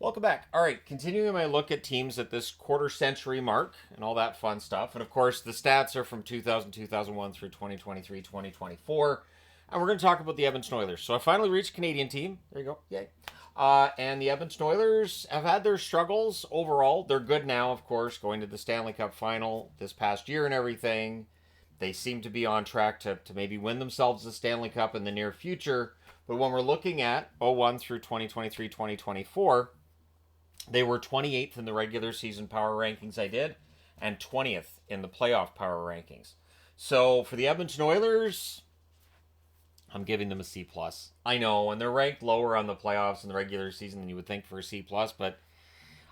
Welcome back. All right, continuing my look at teams at this quarter century mark and all that fun stuff. And of course, the stats are from 2000, 2001 through 2023, 2024. And we're going to talk about the Edmonton Oilers. So I finally reached a Canadian team. There you go. Yay. And the Edmonton Oilers have had their struggles overall. They're good now, of course, going to the Stanley Cup final this past year and everything. They seem to be on track to maybe win themselves the Stanley Cup in the near future. But when we're looking at 01 through 2023, 2024, they were 28th in the regular season power rankings I did, and 20th in the playoff power rankings. So for the Edmonton Oilers, I'm giving them a C+. I know, and they're ranked lower on the playoffs in the regular season than you would think for a C+, but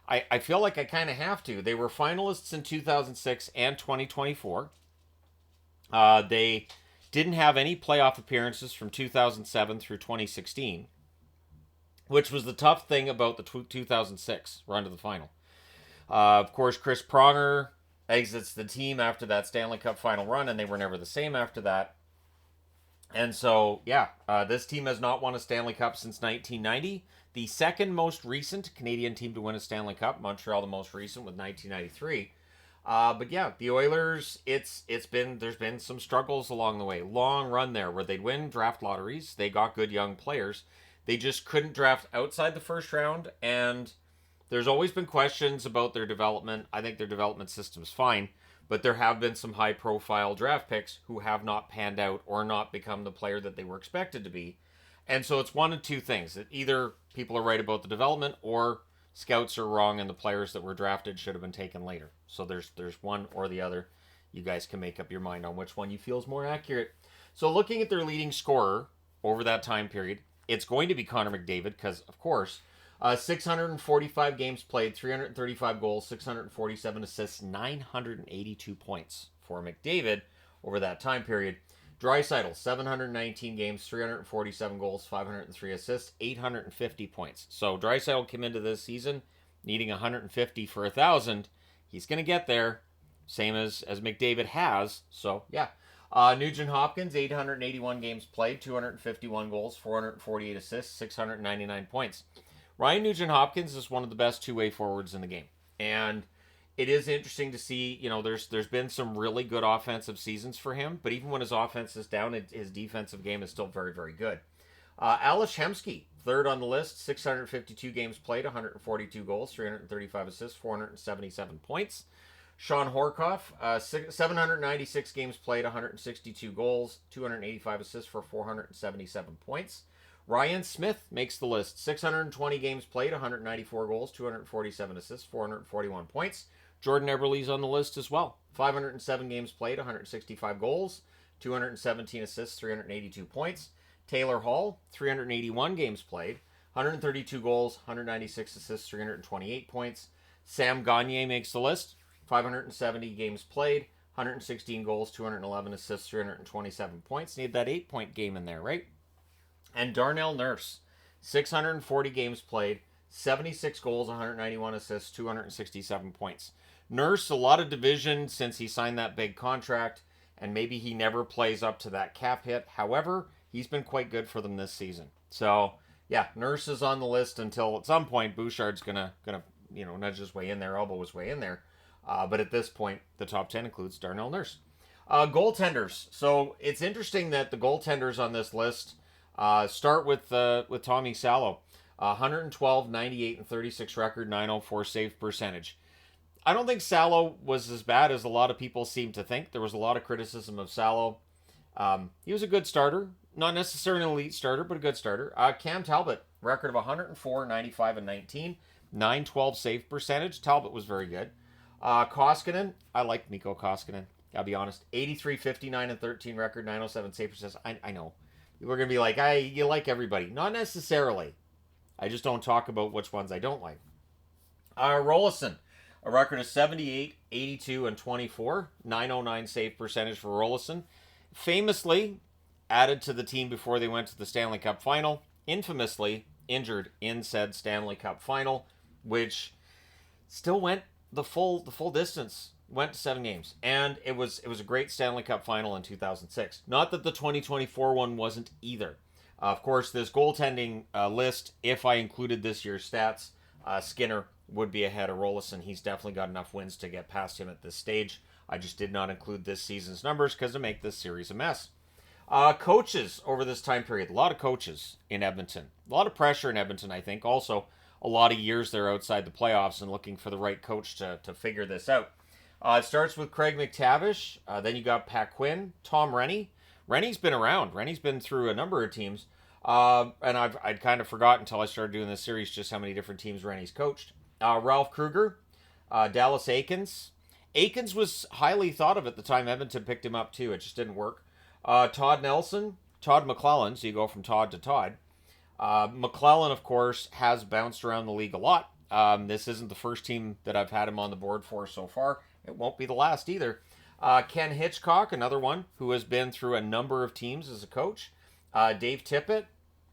I feel like I kind of have to. They were finalists in 2006 and 2024. They didn't have any playoff appearances from 2007 through 2016. Which was the tough thing about the 2006 run to the final. Of course, Chris Pronger exits the team after that Stanley Cup final run, and they were never the same after that. And so, this team has not won a Stanley Cup since 1990. The second most recent Canadian team to win a Stanley Cup, Montreal the most recent with 1993. But yeah, the Oilers, there's been some struggles along the way. Long run there where they'd win draft lotteries. They got good young players. They just couldn't draft outside the first round, and there's always been questions about their development. I think their development system's fine, but there have been some high-profile draft picks who have not panned out or not become the player that they were expected to be. And so it's one of two things. That either people are right about the development or scouts are wrong and the players that were drafted should have been taken later. So there's one or the other. You guys can make up your mind on which one you feel is more accurate. So looking at their leading scorer over that time period, it's going to be Connor McDavid because, of course, 645 games played, 335 goals, 647 assists, 982 points for McDavid over that time period. Draisaitl, 719 games, 347 goals, 503 assists, 850 points. So Draisaitl came into this season needing 150 for 1,000. He's going to get there, same as McDavid has. So, yeah. Nugent Hopkins, 881 games played, 251 goals, 448 assists, 699 points. Ryan Nugent Hopkins is one of the best two-way forwards in the game. And it is interesting to see, there's been some really good offensive seasons for him, but even when his offense is down, his defensive game is still very, very good. Ales Hemsky, third on the list, 652 games played, 142 goals, 335 assists, 477 points. Sean Horkoff, 796 games played, 162 goals, 285 assists for 477 points. Ryan Smith makes the list. 620 games played, 194 goals, 247 assists, 441 points. Jordan Eberle's on the list as well. 507 games played, 165 goals, 217 assists, 382 points. Taylor Hall, 381 games played, 132 goals, 196 assists, 328 points. Sam Gagner makes the list. 570 games played, 116 goals, 211 assists, 327 points. Need that 8-point game in there, right? And Darnell Nurse, 640 games played, 76 goals, 191 assists, 267 points. Nurse, a lot of division since he signed that big contract, and maybe he never plays up to that cap hit. However, he's been quite good for them this season. So, yeah, Nurse is on the list until at some point Bouchard's gonna nudge his way in there, elbow his way in there. But at this point, the top 10 includes Darnell Nurse. Goaltenders. So it's interesting that the goaltenders on this list start with Tommy Salo. 112, 98, and 36 record, 904 save percentage. I don't think Salo was as bad as a lot of people seem to think. There was a lot of criticism of Salo. He was a good starter. Not necessarily an elite starter, but a good starter. Cam Talbot, record of 104, 95, and 19. 912 save percentage. Talbot was very good. Koskinen, I like Mikko Koskinen. Gotta be honest. 83, 59, and 13 record, 907 save percentage. I know. People are gonna be like, you like everybody. Not necessarily. I just don't talk about which ones I don't like. Rolison, a record of 78, 82, and 24. 909 save percentage for Rolison. Famously added to the team before they went to the Stanley Cup final. Infamously injured in said Stanley Cup final, which still went the full distance, went to 7 games, and it was a great Stanley Cup final in 2006. Not that the 2024 one wasn't either. Of course, this goaltending list, if I included this year's stats, Skinner would be ahead of Rolison. He's definitely got enough wins to get past him at this stage. I just did not include this season's numbers because to make this series a mess. Coaches over this time period. A lot of coaches in Edmonton. A lot of pressure in Edmonton, I think. Also, a lot of years they're outside the playoffs and looking for the right coach to figure this out. It starts with Craig McTavish. Then you got Pat Quinn, Tom Rennie. Rennie's been around. Rennie's been through a number of teams. And I'd kind of forgotten until I started doing this series just how many different teams Rennie's coached. Ralph Kruger, Dallas Aikens. Aikens was highly thought of at the time Edmonton picked him up too. It just didn't work. Todd Nelson, Todd McClellan, so you go from Todd to Todd. McClellan, of course, has bounced around the league a lot. This isn't the first team that I've had him on the board for so far. It won't be the last either. Ken Hitchcock, another one who has been through a number of teams as a coach. Dave Tippett,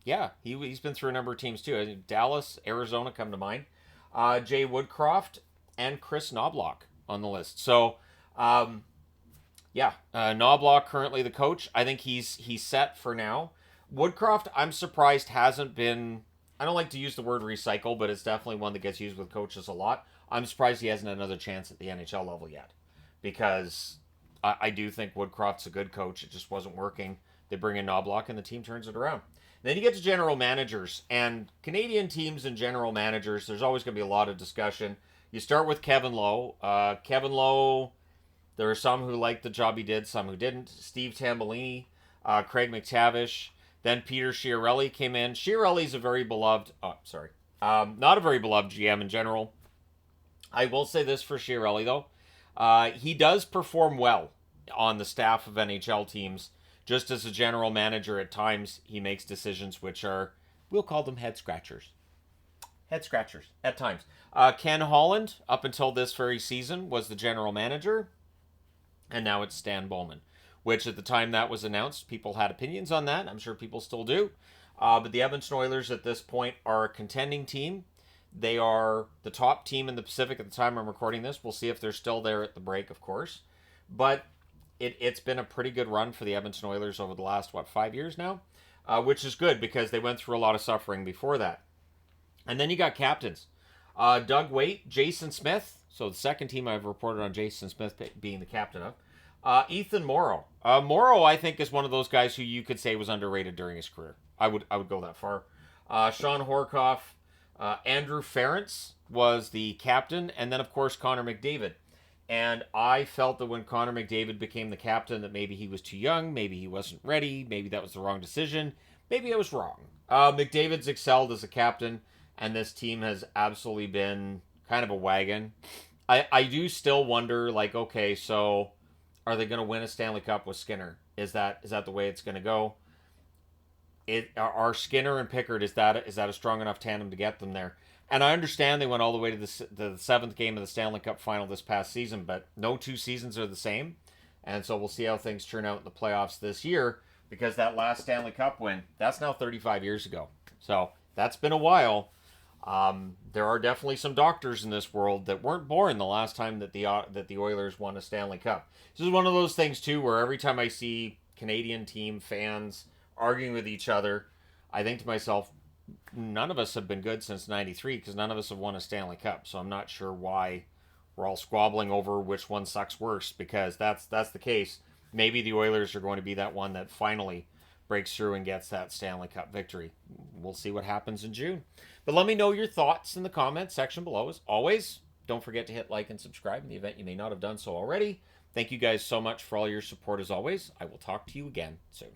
yeah, he's been through a number of teams too. Dallas, Arizona come to mind. Jay Woodcroft and Chris Knobloch on the list. So, Knobloch currently the coach. I think he's set for now. Woodcroft, I'm surprised hasn't been. I don't like to use the word recycle, but it's definitely one that gets used with coaches a lot. I'm surprised he hasn't had another chance at the NHL level yet, because I do think Woodcroft's a good coach. It just wasn't working. They bring in Knobloch and the team turns it around. Then you get to general managers, and Canadian teams and general managers, there's always going to be a lot of discussion. You start with Kevin Lowe. Kevin Lowe, there are some who liked the job he did, some who didn't. Steve Tambellini, Craig McTavish, then Peter Chiarelli came in. Chiarelli's a very beloved, not a very beloved GM in general. I will say this for Chiarelli, though. He does perform well on the staff of NHL teams. Just as a general manager, at times he makes decisions which are, we'll call them head scratchers. Head scratchers, at times. Ken Holland, up until this very season, was the general manager. And now it's Stan Bowman, which at the time that was announced, people had opinions on that. I'm sure people still do. But the Edmonton Oilers at this point are a contending team. They are the top team in the Pacific at the time I'm recording this. We'll see if they're still there at the break, of course. But it's been a pretty good run for the Edmonton Oilers over the last, 5 years now? Which is good because they went through a lot of suffering before that. And then you got captains. Doug Waite, Jason Smith. So the second team I've reported on Jason Smith being the captain of. Ethan Morrow. Morrow, I think, is one of those guys who you could say was underrated during his career. I would go that far. Sean Horkoff. Andrew Ferentz was the captain. And then, of course, Connor McDavid. And I felt that when Connor McDavid became the captain that maybe he was too young, maybe he wasn't ready, maybe that was the wrong decision. Maybe I was wrong. McDavid's excelled as a captain, and this team has absolutely been kind of a wagon. I do still wonder, okay, so are they going to win a Stanley Cup with Skinner? Is that the way it's going to go? Are Skinner and Pickard, is that a strong enough tandem to get them there? And I understand they went all the way to the seventh game of the Stanley Cup final this past season, but no two seasons are the same. And so we'll see how things turn out in the playoffs this year, because that last Stanley Cup win, that's now 35 years ago. So that's been a while. There are definitely some doctors in this world that weren't born the last time that the Oilers won a Stanley Cup. This is one of those things, too, where every time I see Canadian team fans arguing with each other, I think to myself, none of us have been good since 93 because none of us have won a Stanley Cup. So I'm not sure why we're all squabbling over which one sucks worse, because that's the case. Maybe the Oilers are going to be that one that finally breaks through and gets that Stanley Cup victory. We'll see what happens in June. But let me know your thoughts in the comments section below. As always, don't forget to hit like and subscribe in the event you may not have done so already. Thank you guys so much for all your support as always. I will talk to you again soon.